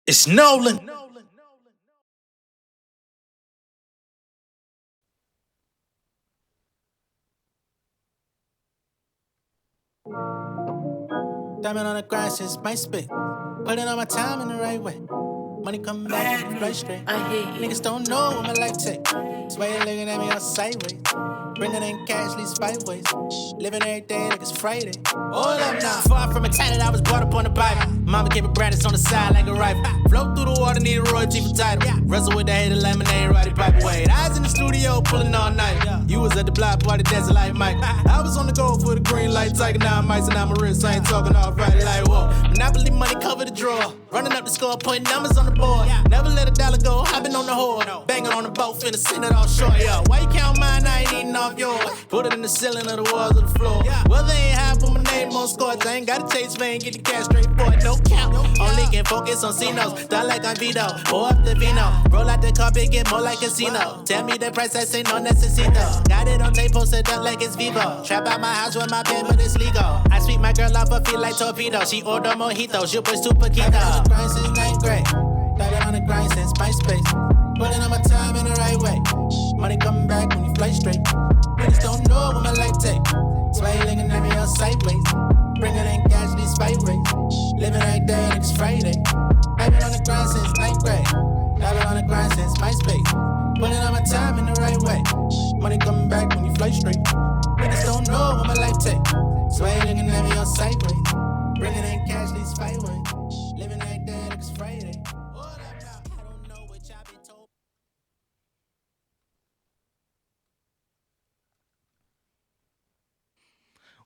It's Nolan. Diamond on the grind since my spit. Putting all my time in the right way. Money coming back and flush straight. Niggas don't know what my life take. That's why you looking at me all sideways. Bringing in cash, least 5 ways. Living every day like it's Friday. Hold up now. Far from a talent, I was brought up on the Bible. Mama kept a Brandis on the side like a rifle. Float through the water, need a royalty for title. Wrestle with the hater, lemonade, ride it pipe away. I was in the studio pulling all night. You was at the block party dancing like Mike. I was on the go for the green light, taking down mics and I'm a wrist. I ain't talking all Friday like whoa. Monopoly money cover the drawer. Running up the score, putting numbers on the board. Never let a dollar go, I've been on the horde. Banging on the boat, finna send it all short. Yo, why you count mine? I ain't eating off yours. Put it in the ceiling of the walls of the floor. Well, they ain't half of my name on scores. I ain't got a taste, man. Get the cash straight for it, no count. Only can focus on C-notes. Die like I'm Vito. Pour up the vino. Roll out the carpet, get more like casino. Tell me the price, I say no necesito. Got it on tape, posted up like it's Vivo. Trap out my house with my pen, but it's legal. I sweep my girl off her feet like torpedo. She order mojito, she'll push super keto. Grind since 9th grade. Started on the grind since MySpace. Putting on my time in the right way. Money coming back when you fly straight. Niggas don't know what my life take. That's why you looking at me all sideways. Bringing in cash, these 5 ways. Living right there like it's Friday. I've been on the grind since 9th grade. I've been on the grind since MySpace. Putting on my time in the right way. Money coming back when you fly straight. Niggas don't know what my life take. That's why you looking at me all sideways. Bringing in cash, these 5 ways. Living right there like it's Friday. I don't know what y'all been told.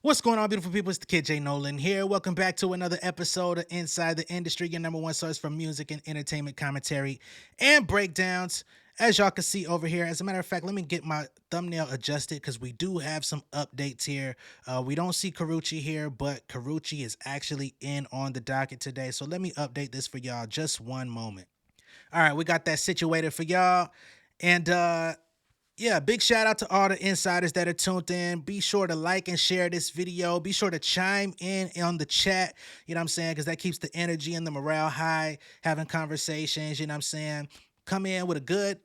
What's going on, beautiful people? It's the kid J Nolan here. Welcome back to another episode of Inside the Industry, your number one source for music and entertainment commentary and breakdowns. As y'all can see over here, as a matter of fact, let me get my thumbnail adjusted because we do have some updates here. We don't see Karrueche here, but Karrueche is actually in on the docket today. So let me update this for y'all just one moment. All right, we got that situated for y'all. And yeah, big shout out to all the insiders that are tuned in. Be sure to like and share this video. Be sure to chime in on the chat, you know what I'm saying? Because that keeps the energy and the morale high, having conversations, you know what I'm saying? Come in with a good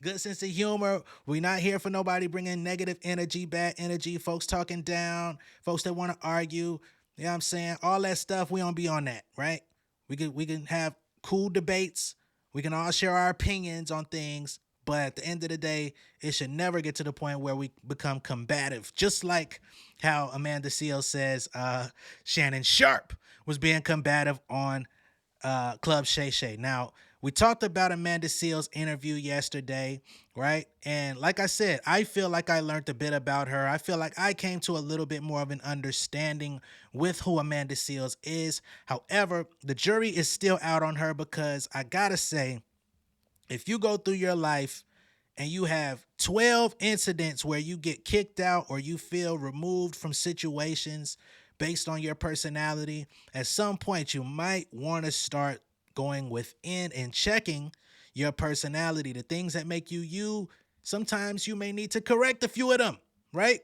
good sense of humor. We're not here for nobody bringing negative energy, bad energy, folks talking down, folks that want to argue, you know what I'm saying? All that stuff, we don't be on that, right? We can have cool debates. We can all share our opinions on things, but at the end of the day, it should never get to the point where we become combative. Just like how Amanda Seales says Shannon Sharpe was being combative on Club Shay. Now, we talked about Amanda Seales' interview yesterday, right? And like I said, I feel like I learned a bit about her. I feel like I came to a little bit more of an understanding with who Amanda Seales is. However, the jury is still out on her because I gotta say, if you go through your life and you have 12 incidents where you get kicked out or you feel removed from situations based on your personality, at some point you might want to start going within and checking your personality, the things that make you you. Sometimes you may need to correct a few of them, right?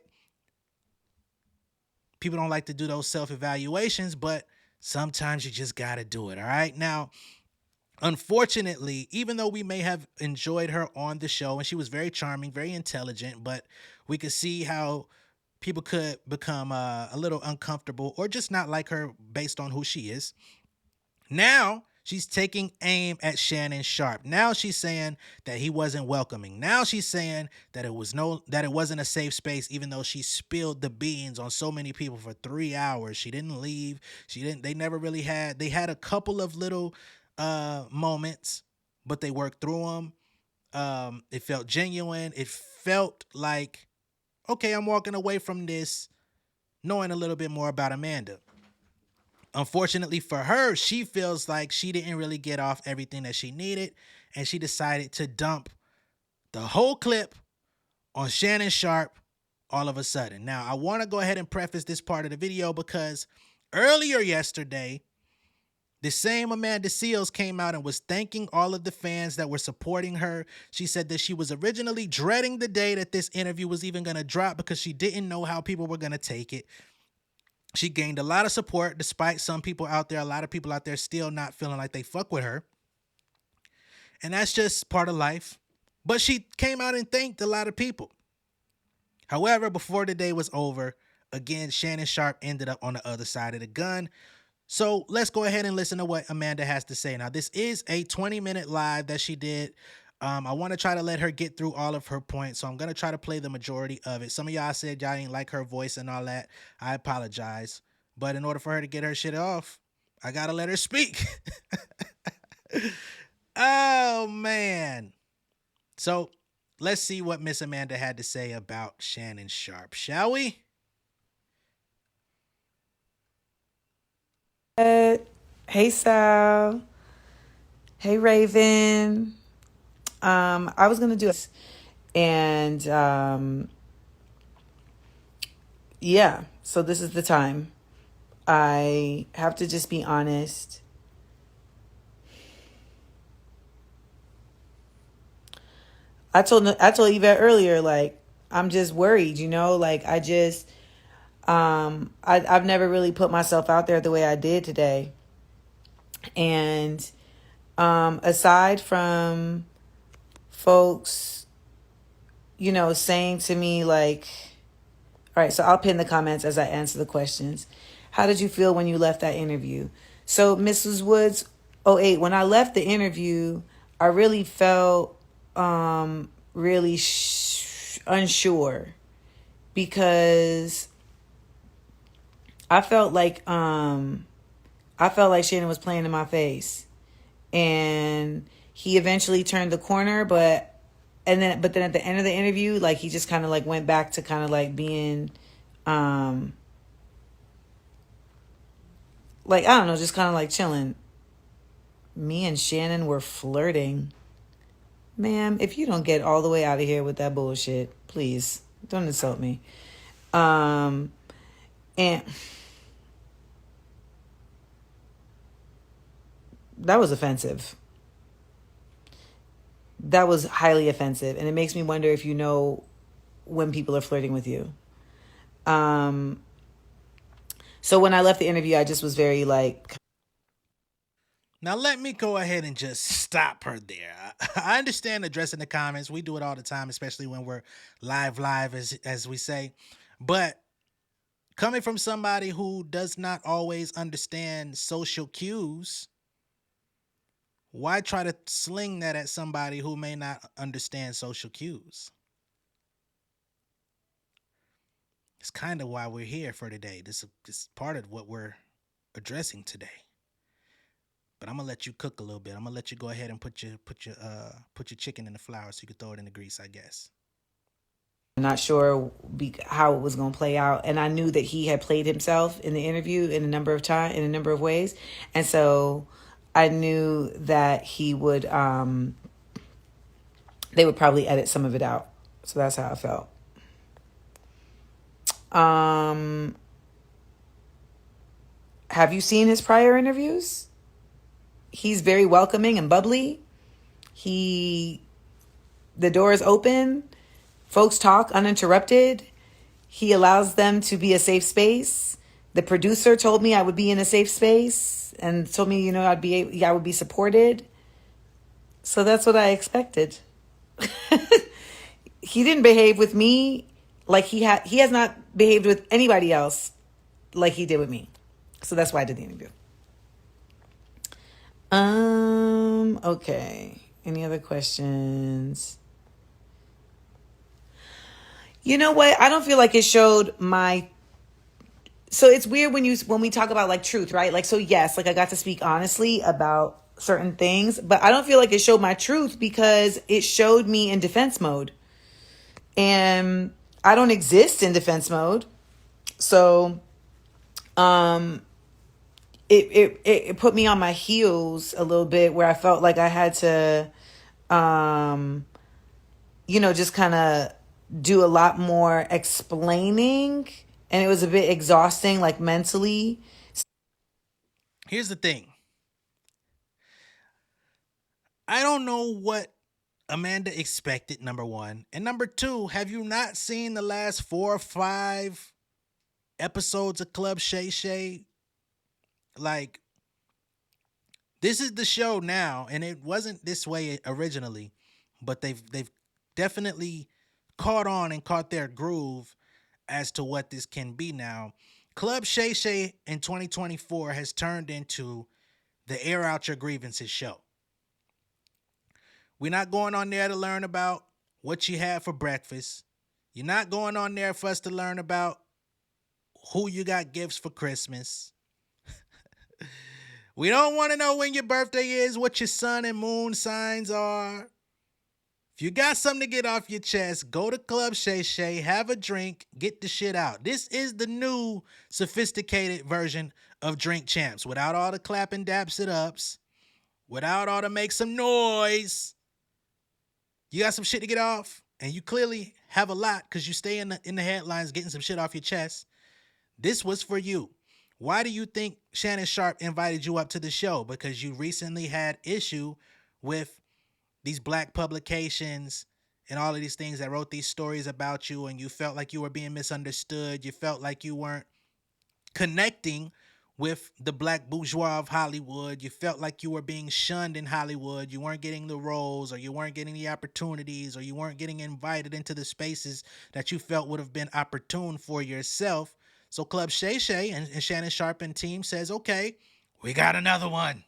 People don't like to do those self-evaluations, but sometimes you just got to do it, all right? Now, unfortunately, even though we may have enjoyed her on the show and she was very charming, very intelligent, but we could see how people could become a little uncomfortable or just not like her based on who she is. Now she's taking aim at Shannon Sharpe. Now she's saying that he wasn't welcoming. Now she's saying that it wasn't a safe space, even though she spilled the beans on so many people for 3 hours. She didn't leave. They never really they had a couple of little moments, but they worked through them. It felt genuine. It felt like, okay, I'm walking away from this knowing a little bit more about Amanda. Unfortunately for her, she feels like she didn't really get off everything that she needed, and she decided to dump the whole clip on Shannon Sharpe all of a sudden. Now, I want to go ahead and preface this part of the video because earlier yesterday, the same Amanda Seales came out and was thanking all of the fans that were supporting her. She said that she was originally dreading the day that this interview was even going to drop because she didn't know how people were going to take it. She gained a lot of support despite some people out there, a lot of people out there still not feeling like they fuck with her. And that's just part of life. But she came out and thanked a lot of people. However, before the day was over, again, Shannon Sharpe ended up on the other side of the gun. So let's go ahead and listen to what Amanda has to say. Now, this is a 20-minute live that she did. I want to try to let her get through all of her points, so I'm going to try to play the majority of it. Some of y'all said y'all didn't like her voice and all that. I apologize. But in order for her to get her shit off, I got to let her speak. Oh, man. So let's see what Miss Amanda had to say about Shannon Sharpe, shall we? Hey Sal. Hey Raven. I was gonna do it, and yeah. So this is the time. I have to just be honest. I told Yvette earlier, like I'm just worried. Like I've never really put myself out there the way I did today, and aside from folks, saying to me like, all right, so I'll pin the comments as I answer the questions. How did you feel when you left that interview? So Mrs. Woods, 08, when I left the interview, I really felt really unsure, because I felt like Shannon was playing in my face, and he eventually turned the corner, but then at the end of the interview, like he just kind of like went back to kind of like being like, I don't know, just kind of like chilling. Me and Shannon were flirting. Ma'am, if you don't get all the way out of here with that bullshit, please don't insult me. And that was offensive. That was highly offensive, and it makes me wonder if you know when people are flirting with you. So when I left the interview, I just was very like... Now, let me go ahead and just stop her there. I understand addressing the comments. We do it all the time, especially when we're live, as we say. But coming from somebody who does not always understand social cues, why try to sling that at somebody who may not understand social cues? It's kind of why we're here for today. This is part of what we're addressing today. But I'm gonna let you cook a little bit. I'm gonna let you go ahead and put your chicken in the flour so you can throw it in the grease, I guess. I'm not sure how it was going to play out, and I knew that he had played himself in the interview in a number of ways, and so I knew that he would they would probably edit some of it out. So that's how I felt. Have you seen his prior interviews? He's very welcoming and bubbly. The door is open. Folks talk uninterrupted. He allows them to be a safe space. The producer told me I would be in a safe space and told me, I would be supported. So that's what I expected. He didn't behave with me like he has not behaved with anybody else like he did with me. So that's why I did the interview. Okay. Any other questions? You know what? I don't feel like it showed my... So it's weird when we talk about like truth, right? Like, so yes, like I got to speak honestly about certain things, but I don't feel like it showed my truth because it showed me in defense mode. And I don't exist in defense mode. So, it put me on my heels a little bit, where I felt like I had to, just kind of do a lot more explaining, and it was a bit exhausting, like mentally. Here's the thing. I don't know what Amanda expected, number one. And number two, have you not seen the last 4 or 5 episodes of Club Shay Shay? Like, This is the show now, and it wasn't this way originally, but they've definitely caught on and caught their groove as to what this can be now. Club Shay Shay in 2024 has turned into the Air Out Your Grievances show. We're not going on there to learn about what you had for breakfast. You're not going on there for us to learn about who you got gifts for Christmas. We don't want to know when your birthday is, what your sun and moon signs are. If you got something to get off your chest, go to Club Shay Shay, have a drink, get the shit out. This is the new sophisticated version of Drink Champs without all the clapping daps it ups, without all the make some noise. You got some shit to get off, and you clearly have a lot because you stay in the headlines getting some shit off your chest. This was for you. Why do you think Shannon Sharpe invited you up to the show? Because you recently had issue with these black publications and all of these things that wrote these stories about you, and you felt like you were being misunderstood. You felt like you weren't connecting with the black bourgeois of Hollywood. You felt like you were being shunned in Hollywood. You weren't getting the roles, or you weren't getting the opportunities, or you weren't getting invited into the spaces that you felt would have been opportune for yourself. So Club Shay Shay and Shannon Sharpe and team says, okay, we got another one.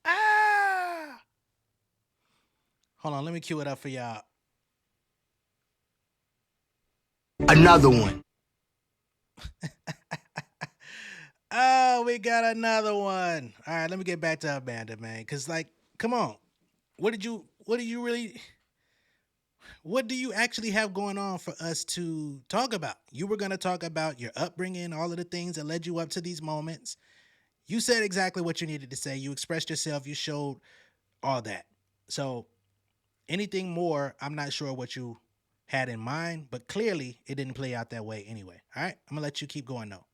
Ah! Hold on, let me cue it up for y'all. Another one. Oh, we got another one. All right, let me get back to Amanda, man. Cause like, come on. What do you actually have going on for us to talk about? You were going to talk about your upbringing, all of the things that led you up to these moments. You said exactly what you needed to say. You expressed yourself. You showed all that. So anything more, I'm not sure what you had in mind, but clearly it didn't play out that way anyway. All right, I'm going to let you keep going though.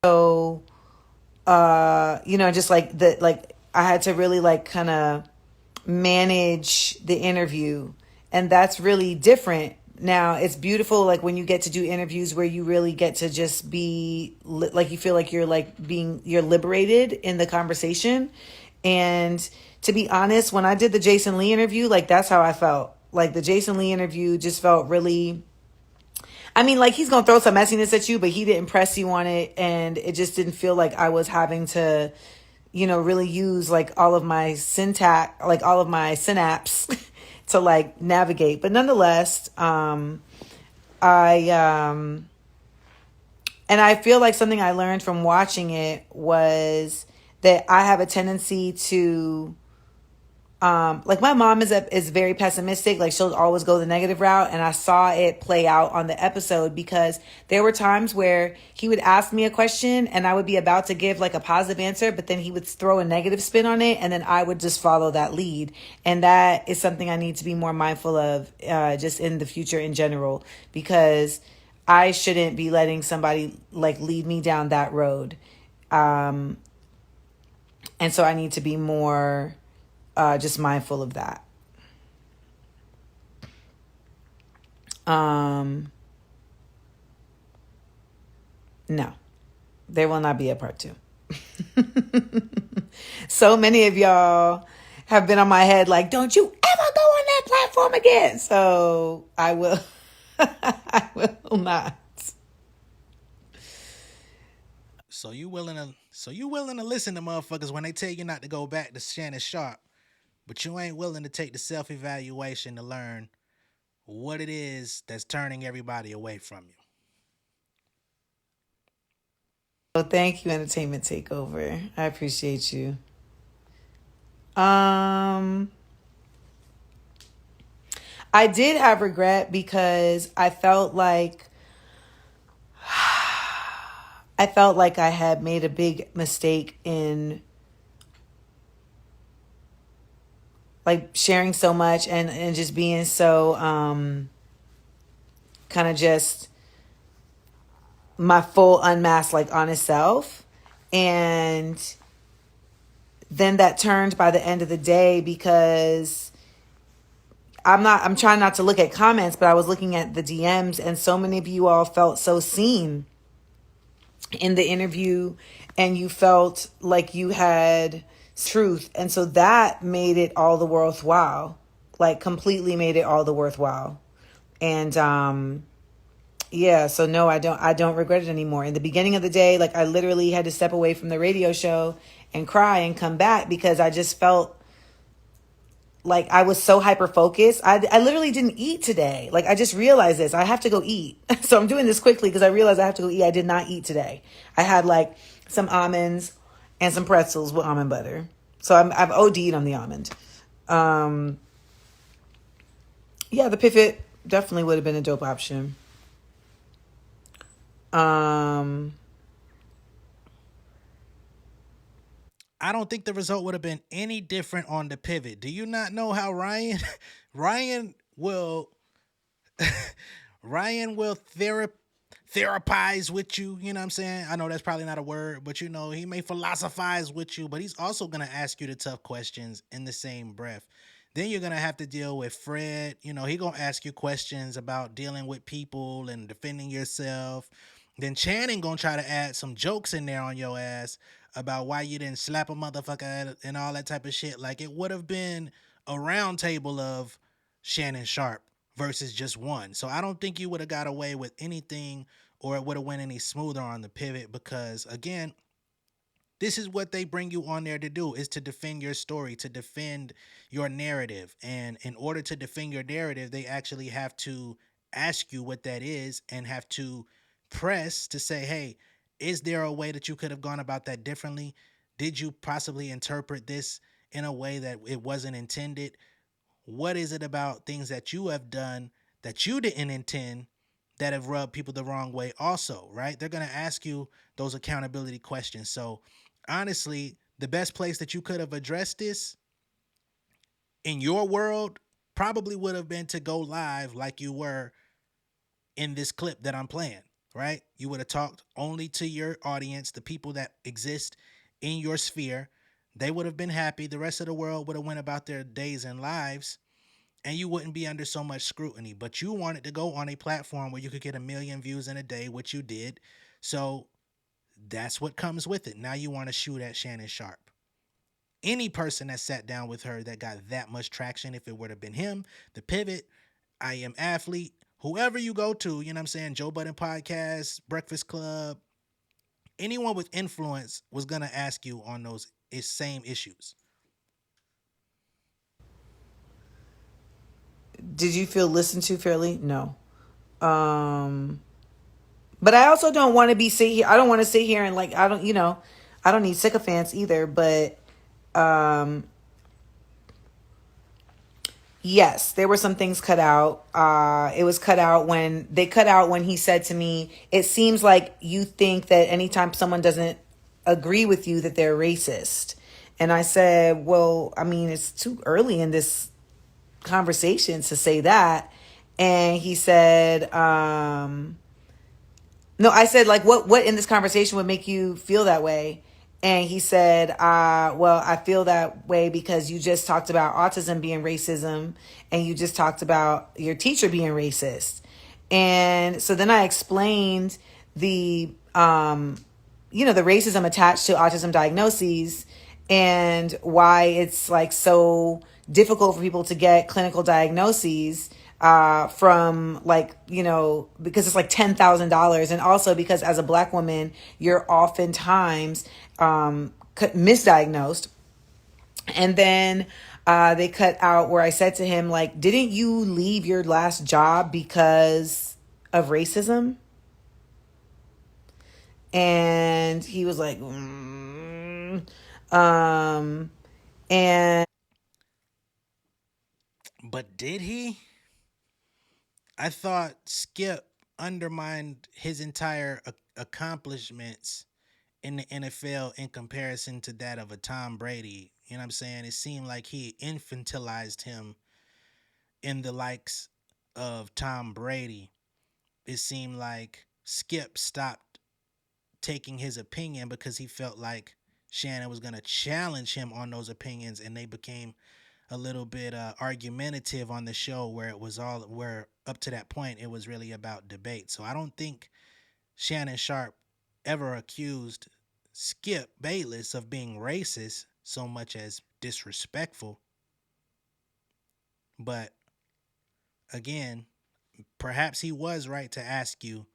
So, just like I had to really like kind of manage the interview, and that's really different. Now it's beautiful, like when you get to do interviews where you really get to just be like, you feel like you're liberated in the conversation. And to be honest, when I did the Jason Lee interview, like that's how I felt. Like the Jason Lee interview just felt really, I mean, like he's going to throw some messiness at you, but he didn't press you on it. And it just didn't feel like I was having to, really use like all of my syntax, like all of my synapse to like navigate. But nonetheless, and I feel like something I learned from watching it was that I have a tendency to, like my mom is very pessimistic. Like she'll always go the negative route. And I saw it play out on the episode because there were times where he would ask me a question and I would be about to give like a positive answer, but then he would throw a negative spin on it. And then I would just follow that lead. And that is something I need to be more mindful of, just in the future in general, because I shouldn't be letting somebody like lead me down that road. And so I need to be more, just mindful of that. No, there will not be a part 2. So many of y'all have been on my head like, don't you ever go on that platform again. So I will, I will not. So you willing to listen to motherfuckers when they tell you not to go back to Shannon Sharpe, but you ain't willing to take the self-evaluation to learn what it is that's turning everybody away from you. Well, thank you, Entertainment Takeover. I appreciate you. I did have regret because I felt like I had made a big mistake in like sharing so much and just being so kind of just my full unmasked like honest self. And then that turned by the end of the day because I'm trying not to look at comments, but I was looking at the DMs and so many of you all felt so seen. in the interview, and you felt like you had truth. And so that made it all the worthwhile, like completely made it all the worthwhile. And yeah, so no, I don't regret it anymore. In the beginning of the day, like I literally had to step away from the radio show and cry and come back because I just felt like I was so hyper focused. I literally didn't eat today. Like I just realized this. I have to go eat. So I'm doing this quickly because I realized I have to go eat. I did not eat today. I had like some almonds and some pretzels with almond butter. So I've OD'd on the almond. Um, yeah, the pivot definitely would have been a dope option. Um, I don't think the result would have been any different on the pivot. Do you not know how Ryan Ryan will Ryan will therapize with you, you know what I'm saying? I know that's probably not a word, but you know, he may philosophize with you, but he's also going to ask you the tough questions in the same breath. Then you're going to have to deal with Fred. You know, he going to ask you questions about dealing with people and defending yourself. Then Channing going to try to add some jokes in there on your ass about why you didn't slap a motherfucker and all that type of shit. Like it would have been a round table of Shannon Sharpe versus just one. So I don't think you would have got away with anything or it would have went any smoother on the pivot because again, this is what they bring you on there to do is to defend your story, to defend your narrative. And in order to defend your narrative, they actually have to ask you what that is and have to press to say, hey, is there a way that you could have gone about that differently? Did you possibly interpret this in a way that it wasn't intended? What is it about things that you have done that you didn't intend that have rubbed people the wrong way also, right? They're going to ask you those accountability questions. So honestly, the best place that you could have addressed this in your world probably would have been to go live like you were in this clip that I'm playing, right? You would have talked only to your audience, the people that exist in your sphere. They would have been happy. The rest of the world would have went about their days and lives and you wouldn't be under so much scrutiny. But you wanted to go on a platform where you could get 1 million views in a day, which you did. So that's what comes with it. Now you want to shoot at Shannon Sharpe. Any person that sat down with her that got that much traction, if it would have been him, the pivot, I Am Athlete, whoever you go to, you know what I'm saying? Joe Budden Podcast, Breakfast Club, anyone with influence was going to ask you on those same issues. did you feel listened to fairly? No. Um, but I also don't want to be sit here. I don't want to sit here and like I don't, I don't need sycophants either. But um, yes, there were some things cut out. It was cut out when he said to me, "It seems like you think that anytime someone doesn't agree with you that they're racist." And I said, "Well, I mean, it's too early in this conversation to say that." And he said, no, I said, like, what in this conversation would make you feel that way? And he said, well, I feel that way because you just talked about autism being racism and you just talked about your teacher being racist. And so then I explained the, the racism attached to autism diagnoses and why it's like so difficult for people to get clinical diagnoses from like, because it's like $10,000. And also because as a Black woman, you're oftentimes misdiagnosed. And then they cut out where I said to him, like, didn't you leave your last job because of racism? And he was like, and But did he? I thought Skip undermined his entire accomplishments in the NFL in comparison to that of a Tom Brady. You know what I'm saying? It seemed like he infantilized him in the likes of Tom Brady. It seemed like Skip stopped taking his opinion because he felt like Shannon was going to challenge him on those opinions and they became a little bit argumentative on the show where up to that point it was really about debate. So I don't think Shannon Sharpe ever accused Skip Bayless of being racist so much as disrespectful. But again, perhaps he was right to ask you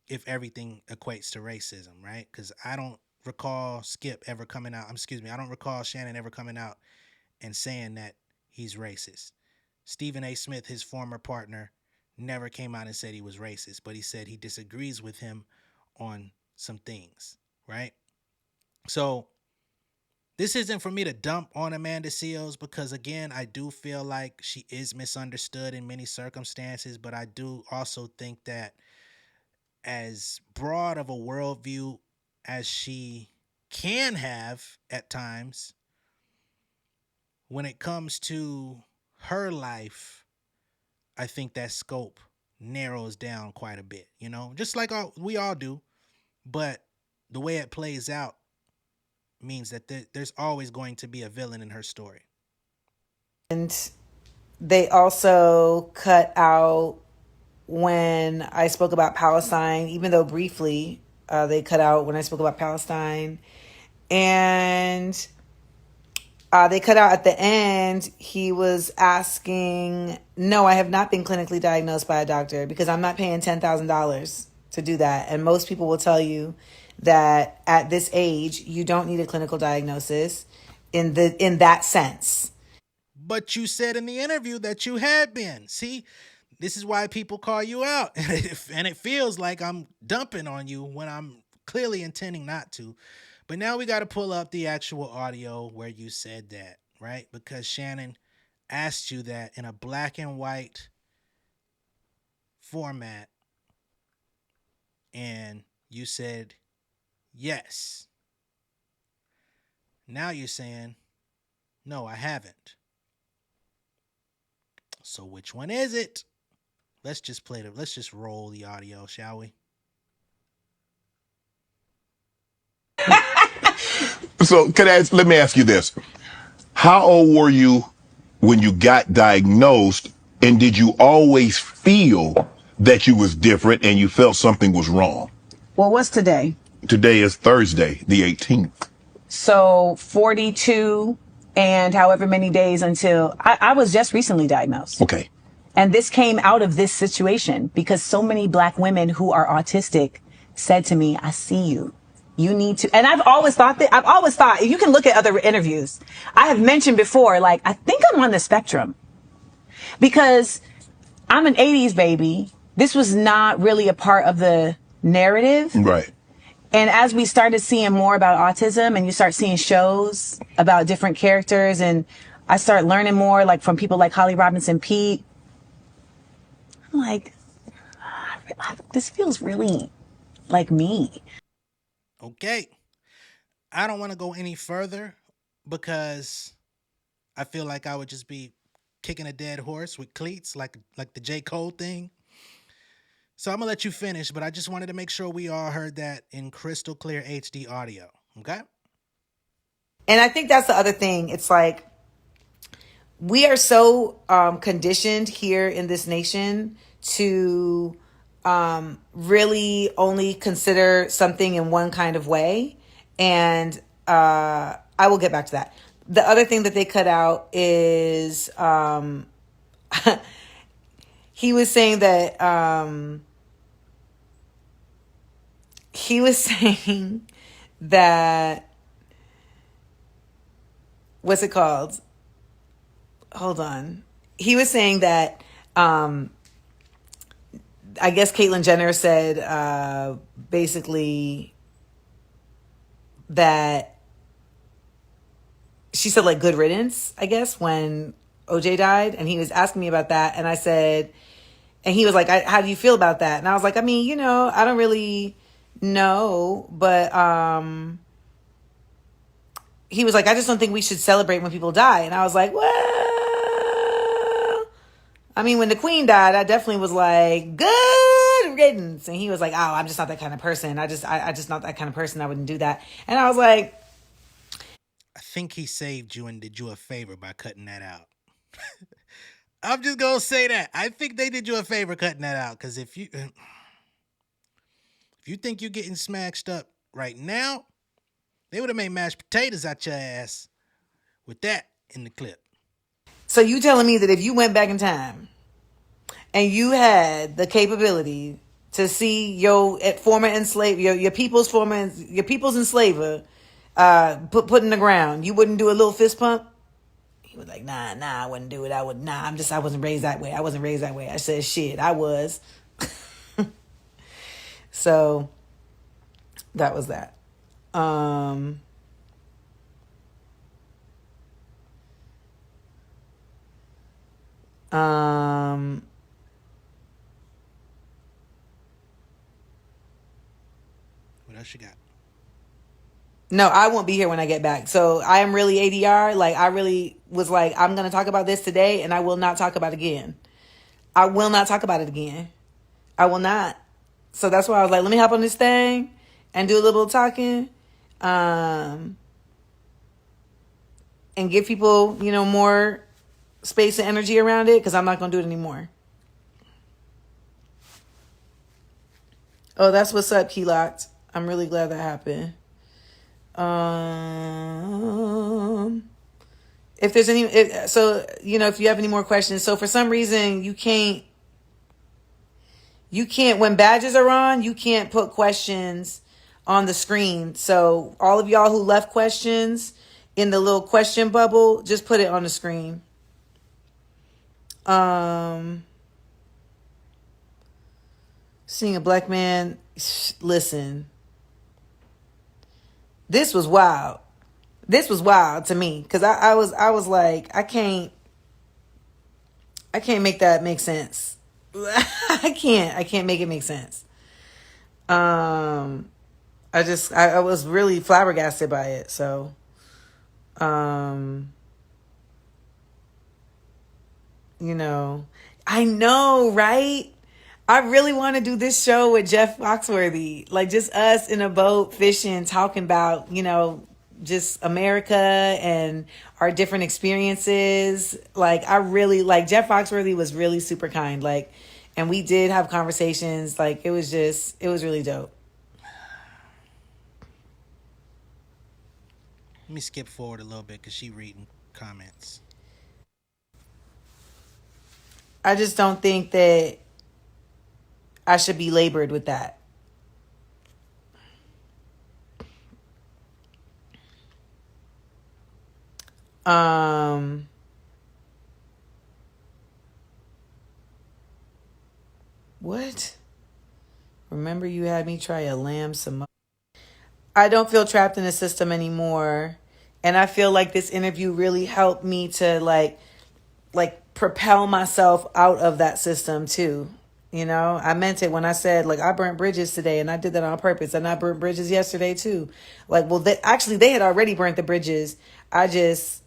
if everything equates to racism, right? Because I don't recall Skip ever coming out. Excuse me, I don't recall Shannon ever coming out and saying that he's racist. Stephen A. Smith, his former partner, never came out and said he was racist, but he said he disagrees with him on some things, right? So this isn't for me to dump on Amanda Seales because, again, I do feel like she is misunderstood in many circumstances, but I do also think that as broad of a worldview as she can have at times, when it comes to her life, I think that scope narrows down quite a bit, just like we all do. But the way it plays out means that there's always going to be a villain in her story. And they also cut out when I spoke about Palestine, even though briefly, they cut out when I spoke about Palestine. And they cut out at the end, he was asking, no, I have not been clinically diagnosed by a doctor because I'm not paying $10,000 to do that. And most people will tell you that at this age, you don't need a clinical diagnosis in that sense. But you said in the interview that you had been. See, this is why people call you out. And it feels like I'm dumping on you when I'm clearly intending not to. But now we got to pull up the actual audio where you said that, right? Because Shannon asked you that in a black and white format. And you said yes. Now you're saying, no, I haven't. So which one is it? Let's just roll the audio, shall we? So let me ask you this. How old were you when you got diagnosed, and did you always feel that you was different and you felt something was wrong? Well, what's today? Today is Thursday, the 18th. So 42 and however many days until I was just recently diagnosed. Okay. And this came out of this situation because so many black women who are autistic said to me, I see you. You need to. And I've always thought, you can look at other interviews. I have mentioned before, like, I think I'm on the spectrum because I'm an 80s baby. This was not really a part of the narrative. Right. And as we started seeing more about autism and you start seeing shows about different characters and I start learning more like from people like Holly Robinson Peete, I'm like, this feels really like me. Okay. I don't want to go any further because I feel like I would just be kicking a dead horse with cleats like the J. Cole thing. So I'm going to let you finish, but I just wanted to make sure we all heard that in crystal clear HD audio. Okay? And I think that's the other thing. It's like we are so conditioned here in this nation to really only consider something in one kind of way. And I will get back to that. The other thing that they cut out is he was saying that what's it called? Hold on. He was saying that I guess Caitlyn Jenner said basically that she said like good riddance, I guess, when OJ died. And he was asking me about that. And I said, and he was like, how do you feel about that? And I was like, I mean, I don't really know, but he was like, I just don't think we should celebrate when people die. And I was like, well, I mean, when the Queen died, I definitely was like, good riddance. And he was like, oh, I'm just not that kind of person. I just not that kind of person. I wouldn't do that. And I was like, I think he saved you and did you a favor by cutting that out. I'm just going to say that. I think they did you a favor cutting that out because if If you think you're getting smashed up right now, they would have made mashed potatoes out your ass with that in the clip. So you telling me that if you went back in time and you had the capability to see your former enslaved, your people's enslaver, put in the ground, you wouldn't do a little fist pump? He was like, nah, I wouldn't do it. I wasn't raised that way. I said, shit, I was. So that was that. What else you got? No, I won't be here when I get back. So I am really ADR. Like, I really was like, I'm going to talk about this today and I will not talk about it again. I will not talk about it again. I will not. So that's why I was like, let me hop on this thing and do a little talking. And give people, more space and energy around it, because I'm not going to do it anymore. Oh, that's what's up, Key Locked. I'm really glad that happened. If there's any, if you have any more questions. So for some reason, you can't, when badges are on, you can't put questions on the screen. So all of y'all who left questions in the little question bubble, just put it on the screen. Seeing a black man, listen, this was wild. This was wild to me, because I was like, I can't make that make sense. I can't make it make sense. I was really flabbergasted by it. So, I know, right? I really want to do this show with Jeff Foxworthy, like just us in a boat fishing, talking about, just America and our different experiences. Like, I really, like, Jeff Foxworthy was really super kind. Like, and we did have conversations. Like, it was really dope. Let me skip forward a little bit because she reading comments. I just don't think that I should be labored with that. What? Remember you had me try a lamb some. I don't feel trapped in the system anymore. And I feel like this interview really helped me to like propel myself out of that system too. I meant it when I said, like, I burnt bridges today, and I did that on purpose. And I burnt bridges yesterday too. Like, well, they had already burnt the bridges. I just,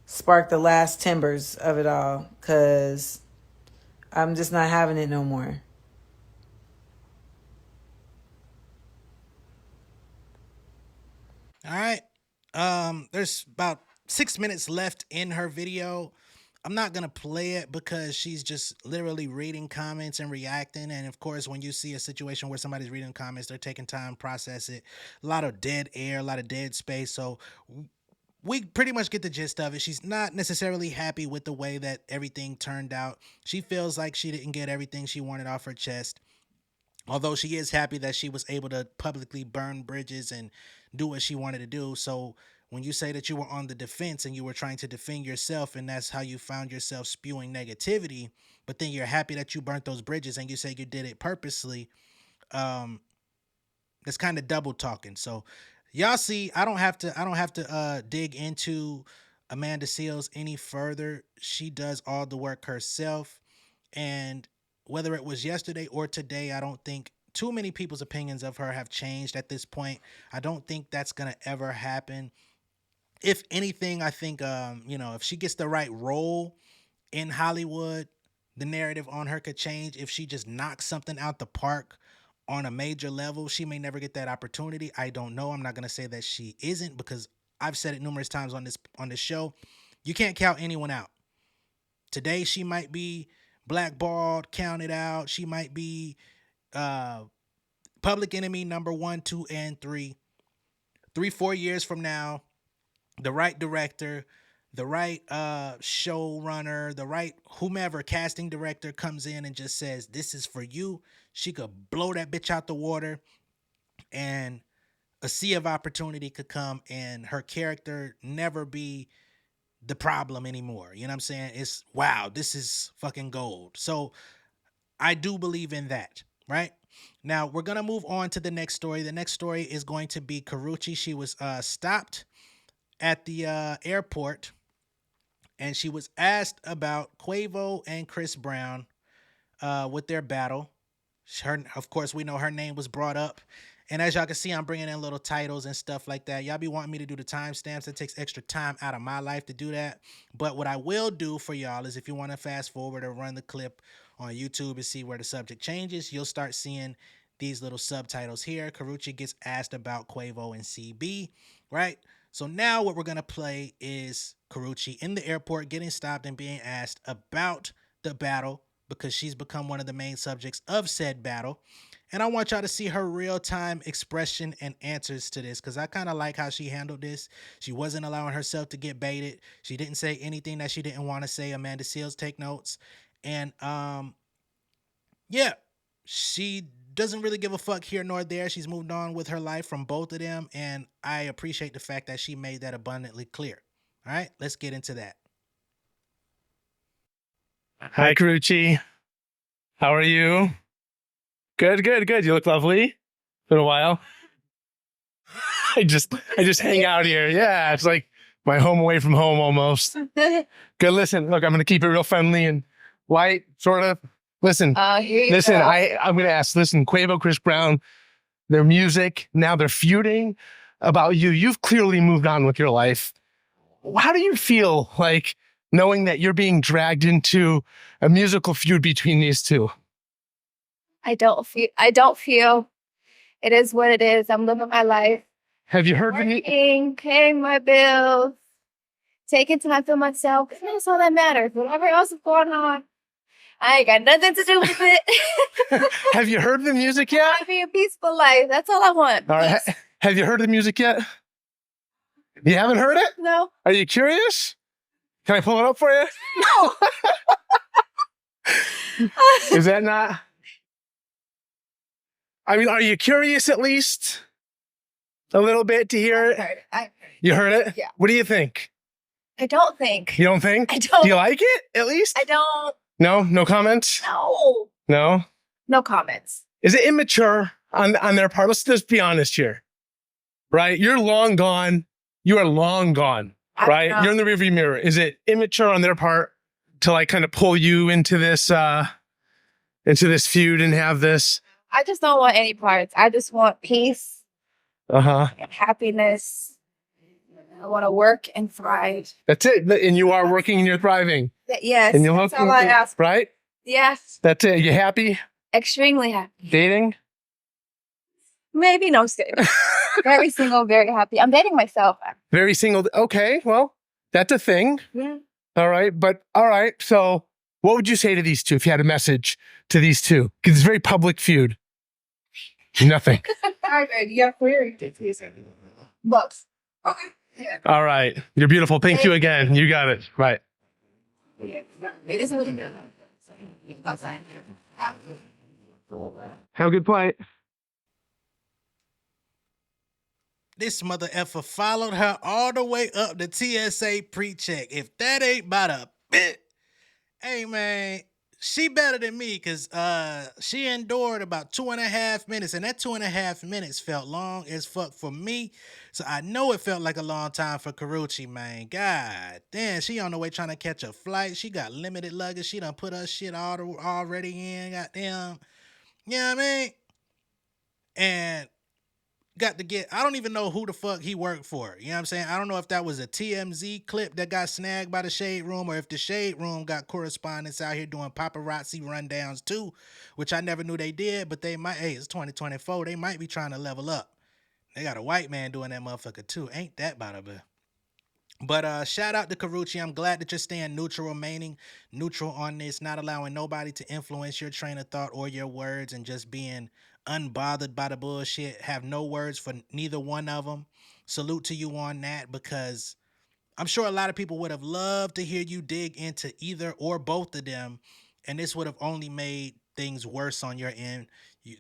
sparked the last timbers of it all, because I'm just not having it no more. All right. There's about 6 minutes left in her video. I'm not going to play it because she's just literally reading comments and reacting. And of course, when you see a situation where somebody's reading comments, they're taking time to process it. A lot of dead air, a lot of dead space. So we pretty much get the gist of it. She's not necessarily happy with the way that everything turned out. She feels like she didn't get everything she wanted off her chest. Although she is happy that she was able to publicly burn bridges and do what she wanted to do. So when you say that you were on the defense and you were trying to defend yourself, and that's how you found yourself spewing negativity, but then you're happy that you burnt those bridges and you say you did it purposely, that's kind of double talking. So y'all see, I don't have to dig into Amanda Seales any further. She does all the work herself. And whether it was yesterday or today, I don't think too many people's opinions of her have changed at this point. I don't think that's going to ever happen. If anything, I think, if she gets the right role in Hollywood, the narrative on her could change. If she just knocks something out the park on a major level, she may never get that opportunity. I don't know. I'm not going to say that she isn't, because I've said it numerous times on this show. You can't count anyone out. Today, she might be blackballed, counted out. She might be Public Enemy number 1, 2, and 3. 3-4 years from now, the right director, the right showrunner, the right whomever casting director comes in and just says, this is for you. She could blow that bitch out the water, and a sea of opportunity could come, and her character never be the problem anymore. You know what I'm saying? It's wow, this is fucking gold. So I do believe in that, right? Now we're gonna move on to the next story. The next story is going to be Karrueche. She was stopped at the airport, and she was asked about Quavo and Chris Brown with their battle. Of course, we know her name was brought up. And as y'all can see, I'm bringing in little titles and stuff like that. Y'all be wanting me to do the timestamps. It takes extra time out of my life to do that. But what I will do for y'all is if you want to fast forward or run the clip on YouTube and see where the subject changes, you'll start seeing these little subtitles here. Karrueche gets asked about Quavo and CB, right? So now what we're going to play is Karrueche in the airport getting stopped and being asked about the battle, because she's become one of the main subjects of said battle. And I want y'all to see her real-time expression and answers to this, because I kind of like how she handled this. She wasn't allowing herself to get baited. She didn't say anything that she didn't want to say. Amanda Seales, take notes. And yeah, she doesn't really give a fuck here nor there. She's moved on with her life from both of them, and I appreciate the fact that she made that abundantly clear. All right, let's get into that. Hi, Karrueche. How are you? Good, good, good. You look lovely. Been a while. I just hang out here. Yeah, it's like my home away from home almost. Good. Listen, look, I'm gonna keep it real friendly and light, sort of. Listen, I'm gonna ask. Listen, Quavo, Chris Brown, their music, now they're feuding about you. You've clearly moved on with your life. How do you feel like knowing that you're being dragged into a musical feud between these two? I don't feel it is what it is. I'm living my life. Have you heard Working, paying my bills, taking time for myself. That's all that matters. Whatever else is going on, I ain't got nothing to do with it. Have you heard the music yet? Having a peaceful life. That's all I want. All right. Have you heard the music yet? You haven't heard it? No. Are you curious? Can I pull it up for you? No. Is that not? I mean, are you curious at least a little bit to hear it? You heard it? Yeah. What do you think? I don't think. You don't think? I don't. Do you like it at least? I don't. No? No comments? No. No? No comments. Is it immature on their part? Let's just be honest here. Right? You're long gone. You are long gone. Right? You're in the rearview mirror. Is it immature on their part to like kind of pull you into this feud and have this? I just don't want any parts. I just want peace and happiness. I want to work and thrive. That's it. And you are working and you're thriving. Yes, and that's all I ask. Right? Yes. That's it. You happy? Extremely happy. Dating? Maybe no state. Very single, very happy. I'm dating myself. Very single. Okay, well, that's a thing. Yeah. All right, but all right. So what would you say to these two if you had a message to these two? Because it's a very public feud. Nothing. Looks. Okay. Yeah. All right. You're beautiful. Thank you again. You got it. Right. Have a good flight. This mother effer followed her all the way up to TSA pre-check. If that ain't about a bit, hey man, she better than me, because she endured about 2.5 minutes, and that 2.5 minutes felt long as fuck for me. So I know it felt like a long time for Karrueche, man. God damn, she on the way trying to catch a flight. She got limited luggage. She done put her shit already in. Goddamn, you know what I mean? And got to get, I don't even know who the fuck he worked for. You know what I'm saying? I don't know if that was a TMZ clip that got snagged by the Shade Room, or if the Shade Room got correspondents out here doing paparazzi rundowns too, which I never knew they did, but they might. Hey, it's 2024. They might be trying to level up. They got a white man doing that motherfucker too. Ain't that about a bit? But shout out to Karrueche. I'm glad that you're staying neutral, remaining neutral on this, not allowing nobody to influence your train of thought or your words, and just being unbothered by the bullshit, have no words for neither one of them. Salute to you on that, because I'm sure a lot of people would have loved to hear you dig into either or both of them, and this would have only made things worse on your end.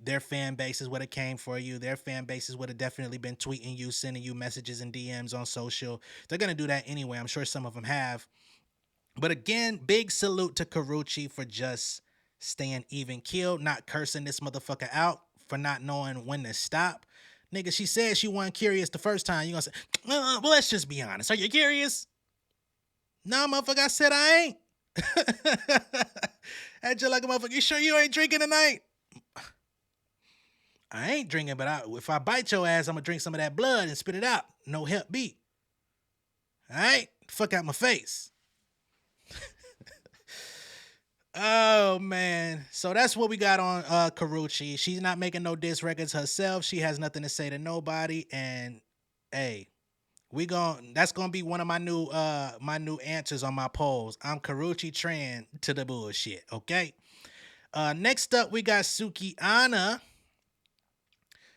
Their fan bases would have came for you. Their fan bases would have definitely been tweeting you, sending you messages and DMs on social. They're going to do that anyway. I'm sure some of them have. But again, big salute to Karrueche for just staying even keeled, not cursing this motherfucker out, for not knowing when to stop. Nigga, she said she wasn't curious the first time. You gonna say, well, let's just be honest. Are you curious? Nah, motherfucker, I said I ain't. Act you like a motherfucker. You sure you ain't drinking tonight? I ain't drinking, but if I bite your ass, I'm gonna drink some of that blood and spit it out. No help beat. All right? Fuck out my face. Oh, man. So that's what we got on Karrueche. She's not making no diss records herself. She has nothing to say to nobody. And, hey, that's gonna be one of my new answers on my polls. I'm Karrueche Tran to the bullshit, okay? Next up, we got Sukihana.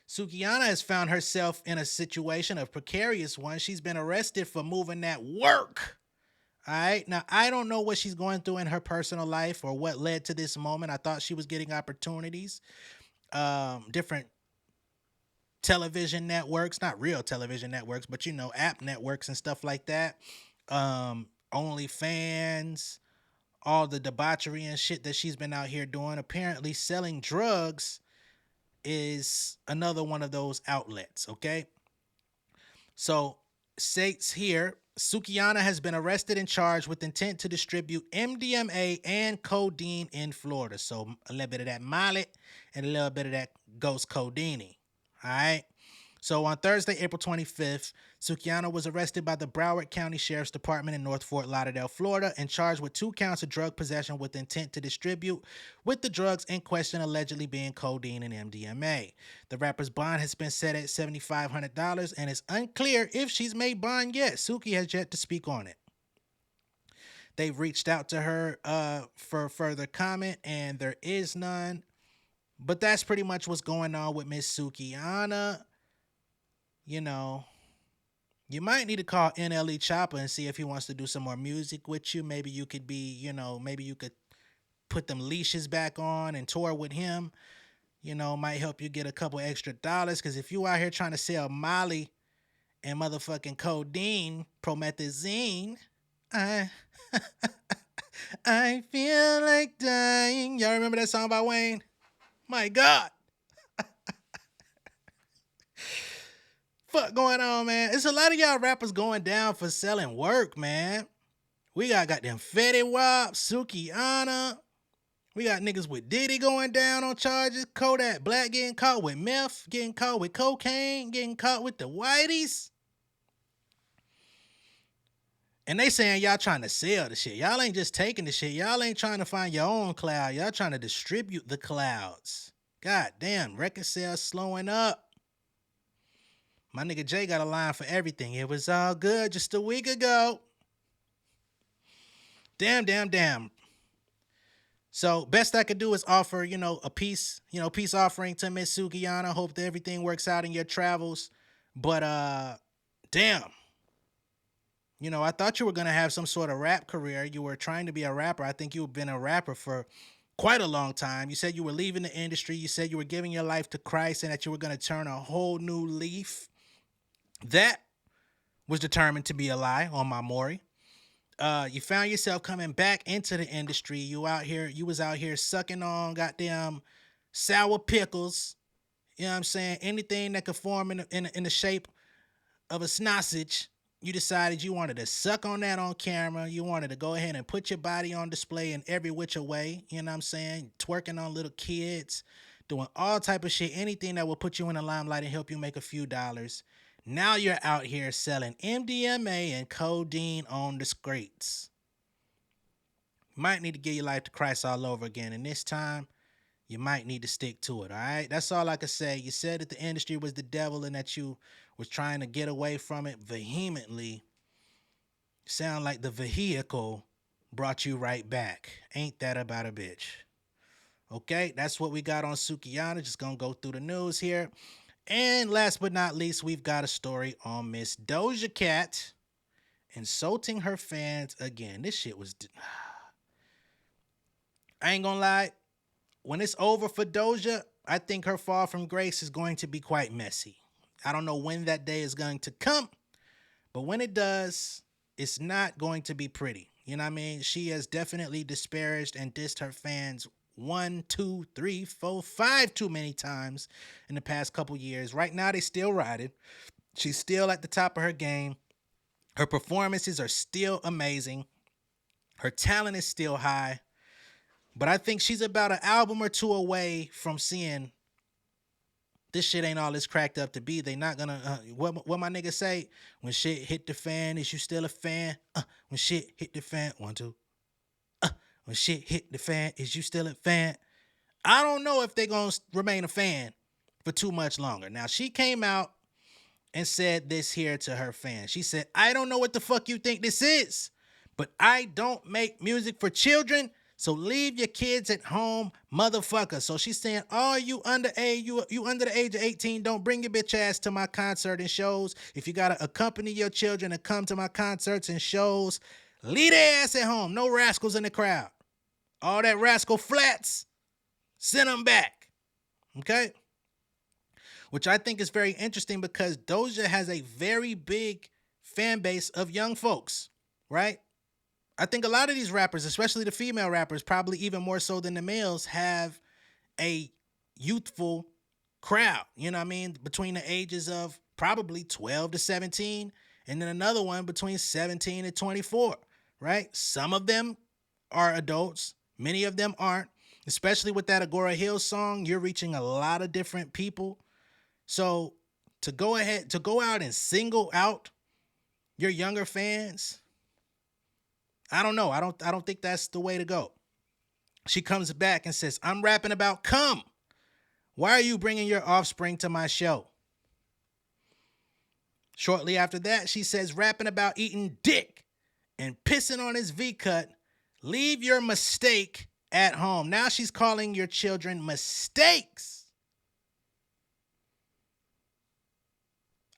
Sukihana has found herself in a situation, a precarious one. She's been arrested for moving that work. All right. Now, I don't know what she's going through in her personal life or what led to this moment. I thought she was getting opportunities, different television networks, not real television networks, but, app networks and stuff like that. OnlyFans, all the debauchery and shit that she's been out here doing. Apparently selling drugs is another one of those outlets, okay? So, states here, Sukihana has been arrested and charged with intent to distribute MDMA and codeine in Florida. So, a little bit of that Molly and a little bit of that ghost codeine. All right? So, on Thursday, April 25th, Sukihana was arrested by the Broward County Sheriff's Department in North Fort Lauderdale, Florida, and charged with 2 counts of drug possession with intent to distribute, with the drugs in question allegedly being codeine and MDMA. The rapper's bond has been set at $7,500, and it's unclear if she's made bond yet. Suki has yet to speak on it. They've reached out to her for further comment, and there is none. But that's pretty much what's going on with Miss Sukihana. You might need to call NLE Chopper and see if he wants to do some more music with you. Maybe you could be, maybe you could put them leashes back on and tour with him. Might help you get a couple extra dollars. Because if you out here trying to sell Molly and motherfucking codeine, promethazine, I feel like dying. Y'all remember that song by Wayne? My God. Fuck going on, man? It's a lot of y'all rappers going down for selling work, man. We got them Fetty Wap, Sukihana. We got niggas with Diddy going down on charges. Kodak Black getting caught with meth, getting caught with cocaine, getting caught with the whiteys. And they saying y'all trying to sell the shit. Y'all ain't just taking the shit. Y'all ain't trying to find your own cloud. Y'all trying to distribute the clouds. God damn, record sales slowing up. My nigga Jay got a line for everything. It was all good just a week ago. Damn. So best I could do is offer, a peace offering to Miss Sukihana. Hope that everything works out in your travels. But damn. I thought you were gonna have some sort of rap career. You were trying to be a rapper. I think you've been a rapper for quite a long time. You said you were leaving the industry. You said you were giving your life to Christ and that you were gonna turn a whole new leaf. That was determined to be a lie on my Maury. You found yourself coming back into the industry. You was out here sucking on goddamn sour pickles. You know what I'm saying? Anything that could form in the shape of a sausage. You decided you wanted to suck on that on camera. You wanted to go ahead and put your body on display in every which way. You know what I'm saying? Twerking on little kids, doing all type of shit. Anything that will put you in the limelight and help you make a few dollars. Now you're out here selling MDMA and codeine on the streets. You might need to give your life to Christ all over again. And this time, you might need to stick to it, all right? That's all I can say. You said that the industry was the devil and that you was trying to get away from it vehemently. Sound like the vehicle brought you right back. Ain't that about a bitch? Okay, that's what we got on Sukihana. Just gonna go through the news here. And last but not least, we've got a story on Miss Doja Cat insulting her fans again. This shit was... I ain't gonna lie. When it's over for Doja, I think her fall from grace is going to be quite messy. I don't know when that day is going to come, but when it does, it's not going to be pretty. You know what I mean? She has definitely disparaged and dissed her fans 1, 2, 3, 4, 5 too many times in the past couple years. Right now, they still riding. She's still at the top of her game. Her performances are still amazing. Her talent is still high. But I think she's about an album or two away from seeing this shit ain't all it's cracked up to be. They not gonna, what my nigga say? When shit hit the fan, is you still a fan? When shit hit the fan, 1, 2. When shit hit the fan, is you still a fan? I don't know if they gonna remain a fan for too much longer. Now, she came out and said this here to her fans. She said, I don't know what the fuck you think this is, but I don't make music for children. So leave your kids at home, motherfucker. So she's saying, oh, you underage, you under the age of 18, don't bring your bitch ass to my concert and shows. If you gotta accompany your children and come to my concerts and shows, leave their ass at home. No rascals in the crowd. All that rascal flats, send them back. Okay? Which I think is very interesting because Doja has a very big fan base of young folks, right? I think a lot of these rappers, especially the female rappers, probably even more so than the males, have a youthful crowd, you know what I mean? Between the ages of probably 12 to 17, and then another one between 17 and 24, right? Some of them are adults, many of them aren't, especially with that Agora Hill song. You're reaching a lot of different people. So to go out and single out your younger fans, I don't know. I don't think that's the way to go. She comes back and says, I'm rapping about cum. Why are you bringing your offspring to my show? Shortly after that, she says, rapping about eating dick and pissing on his V-cut. Leave your mistake at home. Now she's calling your children mistakes.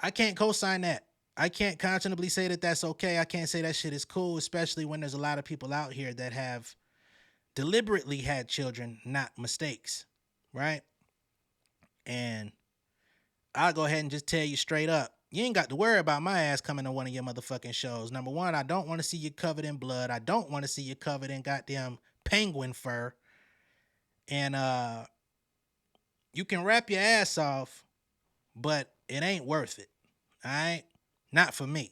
I can't co-sign that. I can't conscionably say that that's okay. I can't say that shit is cool, especially when there's a lot of people out here that have deliberately had children, not mistakes, right? And I'll go ahead and just tell you straight up, you ain't got to worry about my ass coming to one of your motherfucking shows. Number one, I don't want to see you covered in blood. I don't want to see you covered in goddamn penguin fur. And you can rap your ass off, but it ain't worth it, all right? Not for me.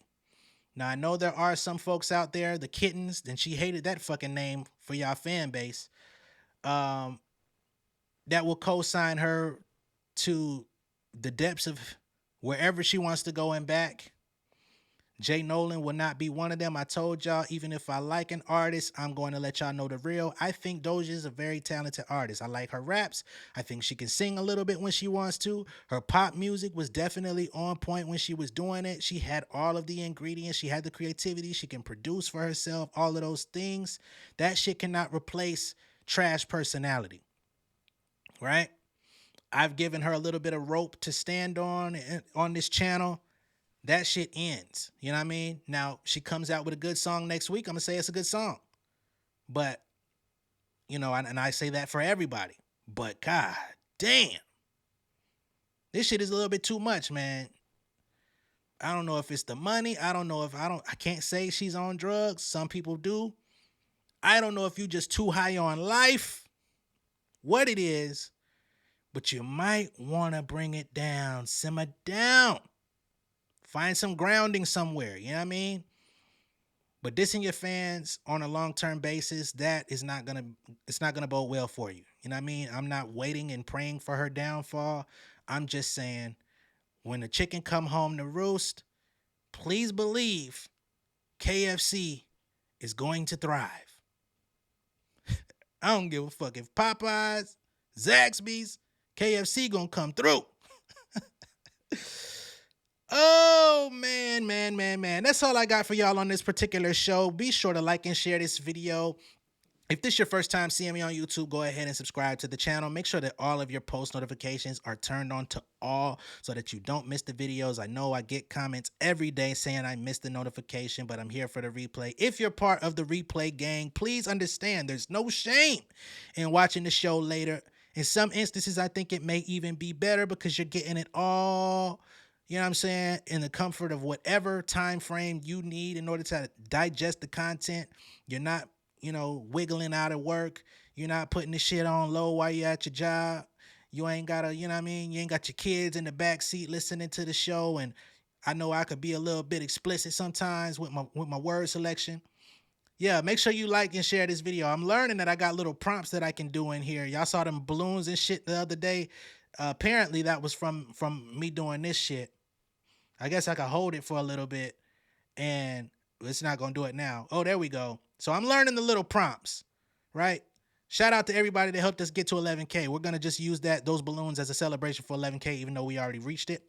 Now, I know there are some folks out there, the Kittens, and she hated that fucking name for y'all fan base, that will co-sign her to the depths of wherever she wants to go and back. J Nolan will not be one of them. I told y'all, even if I like an artist, I'm going to let y'all know the real. I think Doja is a very talented artist. I like her raps. I think she can sing a little bit when she wants to. Her pop music was definitely on point when she was doing it. She had all of the ingredients. She had the creativity. She can produce for herself, all of those things. That shit cannot replace trash personality, right? I've given her a little bit of rope to stand on this channel. That shit ends. You know what I mean? Now, she comes out with a good song next week. I'm going to say it's a good song. But, you know, and I say that for everybody. But god damn. This shit is a little bit too much, man. I don't know if it's the money. I don't know if I can't say she's on drugs. Some people do. I don't know if you just too high on life. What it is. But you might want to bring it down. Simmer down. Find some grounding somewhere, you know what I mean? But dissing your fans on a long-term basis, it's not gonna bode well for you. You know what I mean? I'm not waiting and praying for her downfall. I'm just saying, when the chicken come home to roost, please believe KFC is going to thrive. I don't give a fuck if Popeyes, Zaxby's, KFC gonna come through. Oh, man. That's all I got for y'all on this particular show. Be sure to like and share this video. If this is your first time seeing me on YouTube, go ahead and subscribe to the channel. Make sure that all of your post notifications are turned on to all so that you don't miss the videos. I know I get comments every day saying I missed the notification, but I'm here for the replay. If you're part of the replay gang, please understand there's no shame in watching the show later. In some instances, I think it may even be better because you're getting it all, you know what I'm saying, in the comfort of whatever time frame you need in order to digest the content. You're not, you know, wiggling out of work. You're not putting the shit on low while you're at your job. You ain't got to, you know what I mean? You ain't got your kids in the back seat listening to the show. And I know I could be a little bit explicit sometimes with my word selection. Yeah, make sure you like and share this video. I'm learning that I got little prompts that I can do in here. Y'all saw them balloons and shit the other day. Apparently that was from me doing this shit. I guess I could hold it for a little bit and it's not going to do it now. Oh, there we go. So I'm learning the little prompts, right? Shout out to everybody that helped us get to 11K. We're going to just use those balloons as a celebration for 11K, even though we already reached it.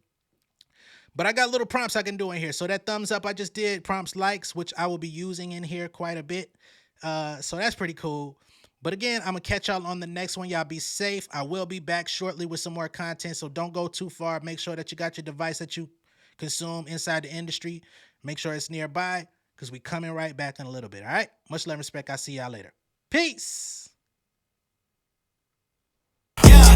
But I got little prompts I can do in here. So that thumbs up I just did, prompts likes, which I will be using in here quite a bit. So that's pretty cool. But again, I'm going to catch y'all on the next one. Y'all be safe. I will be back shortly with some more content. So don't go too far. Make sure that you got your device that you consume inside the industry. Make sure it's nearby because we coming right back in a little bit. All right. Much love and respect. I'll see y'all later. Peace.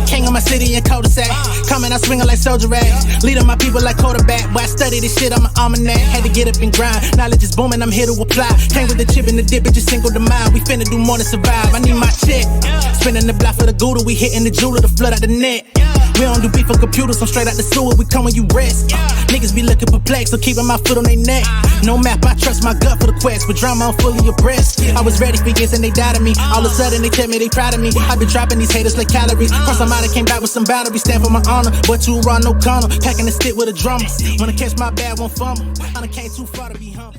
King of my city and cul-de-sac. Coming out swinging like soldier rag. Leading my people like quarterback. Boy, I study this shit, I'm an almanac. Had to get up and grind. Knowledge is booming, I'm here to apply. Came with the chip and the dip, it just single the mind. We finna do more than survive. I need my check. Spinning the block for the gouda. We hitting the jeweler to flood out the net. We don't do beef for computers, I'm straight out the sewer. We come when you rest. Niggas be looking perplexed, so keeping my foot on their neck. No map, I trust my gut for the quest. With drama, I'm fully abreast. I was ready for years and they doubted me. All of a sudden they tell me they proud of me. I been dropping these haters like calories. Cross them out, I came back with some boundaries. Stand for my honor, but too raw, no corner. Packing the stick with a drummer. When I catch my bad, won't fumble. I done came too far to be humble.